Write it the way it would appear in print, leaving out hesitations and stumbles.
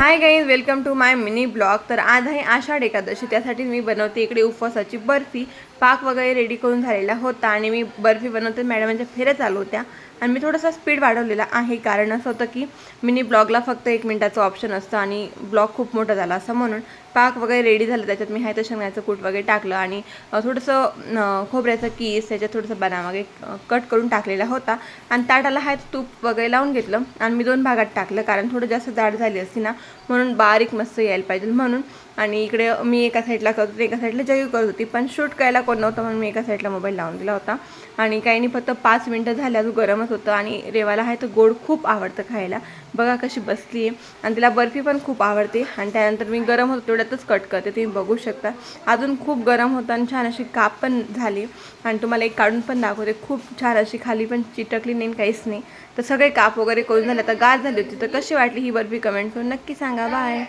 High guys, welcome to my mini blog. तर आज आहे आषाढ एकादशी, त्यासाठी मी बनवते इकडे उपवासाची बर्फी। पाक वगैरे रेडी करून झालेला होता आणि मी बर्फी बनवते। मॅडमांच्या फेऱ्या चालू होत्या आणि मी थोडासा स्पीड वाढवलेला आहे, कारण असं होतं की मिनी ब्लॉगला फक्त 1 मिनिटाचं ऑप्शन असतं आणि ब्लॉग खूप मोठा झाला असं म्हणून पाक वगैरे रेडी झालं। त्याच्यात मी तर शेंगण्याचं कूट वगैरे टाकलं आणि थोडंसं खोबऱ्याचं कीस, त्याच्यात थोडंसं बदाम वगैरे कट करून टाकलेला होता आणि ताटाला तूप वगैरे लावून घेतलं आणि मी 2 भागात टाकलं, कारण थोडं जास्त जाड झाली असती ना, म्हणून बारीक मस्त यायला पाहिजे म्हणून। आणि इकडे मी एका साईडला करत होते, एका साईडला जयू करत होती, पण शूट करायला कोण नव्हतं म्हणून मी एका साईडला मोबाईल लावून दिला होता। आणि काही नाही, फक्त 5 मिनटं झाले, अजून गरमच होतं आणि रेवाला तर गोड खूप आवडतं खायला। बघा कशी बसली आहे आणि तिला बर्फी पण खूप आवडते। आणि त्यानंतर मी गरम होतं तेवढ्यातच कट करते, तुम्ही बघू शकता। अजून खूप गरम होतं आणि छान अशी काप पण झाली आणि तुम्हाला एक काढून पण दाखवते। खूप छान अशी खाली पण चिटकली नाही, काहीच नाही। तर सगळे काप वगैरे करून झाले, तर गार झाली होती। तर कशी वाटली ही बर्फी कमेंट करून नक्की सांगा। बाय।